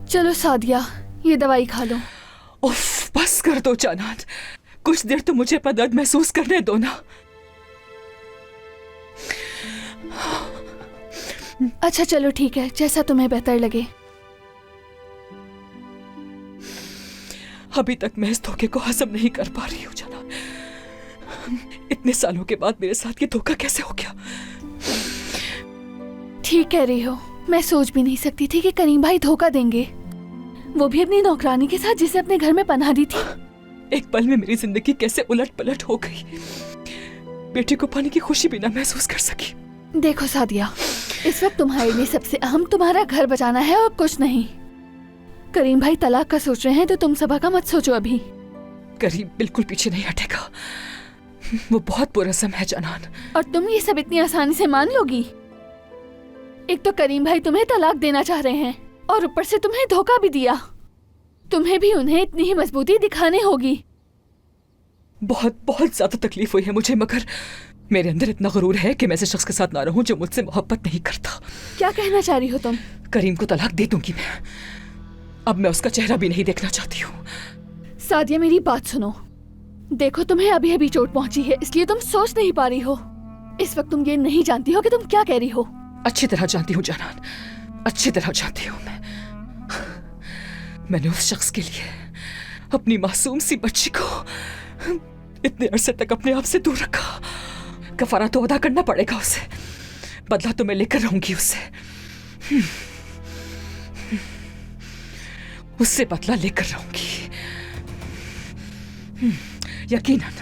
चलो सादिया, ये दवाई खा लो। उफ, बस कर दो जानान, कुछ देर तो मुझे अपना दर्द महसूस करने दो ना। अच्छा चलो ठीक है, जैसा तुम्हें बेहतर लगे। अभी तक मैं इस धोखे को हजम नहीं कर पा रही हूँ जानान। इतने सालों के बाद मेरे साथ ये धोखा कैसे हो गया? ठीक कह रही हो, मैं सोच भी नहीं सकती थी कि करीम भाई धोखा देंगे, वो भी अपनी नौकरानी के साथ जिसे अपने घर में पनाह दी थी। एक पल में मेरी जिंदगी कैसे उलट पलट हो गई। बेटी को पाने की खुशी भी ना महसूस कर सकी। देखो सादिया, इस वक्त तुम्हारे लिए सबसे अहम तुम्हारा घर बचाना है और कुछ नहीं। करीम भाई तलाक का सोच रहे हैं तो तुम सबा का मत सोचो अभी। करीम बिल्कुल पीछे नहीं हटेगा, वो बहुत पुरज़म है जानान। और तुम ये सब इतनी आसानी से मान लोगी? एक तो करीम भाई तुम्हें तलाक देना चाह रहे हैं और ऊपर से तुम्हें धोखा भी दिया। तुम्हें भी उन्हें इतनी ही मजबूती दिखानी होगी। बहुत बहुत ज्यादा तकलीफ हुई है मुझे, मगर मेरे अंदर इतना गुरूर है कि मैं ऐसे शख्स के साथ ना रहूं जो मुझसे मोहब्बत नहीं करता। क्या कहना चाह रही हो तुम? करीम को तलाक दे दूंगी मैं। अब मैं उसका चेहरा भी नहीं देखना चाहती हूँ। सादिया मेरी बात सुनो, देखो तुम्हें अभी अभी चोट पहुंची है, इसलिए तुम सोच नहीं पा रही हो। इस वक्त तुम ये नहीं जानती हो कि तुम क्या कह रही हो। अच्छी तरह जानती हूँ जानान, अच्छी तरह जानती हूँ मैंने उस शख्स के लिए अपनी मासूम सी बच्ची को इतने अरसे तक अपने आप से दूर रखा। कफारा तो अदा करना पड़ेगा उसे, बदला तो मैं लेकर रहूंगी उससे बदला लेकर रहूंगी, यकीनन।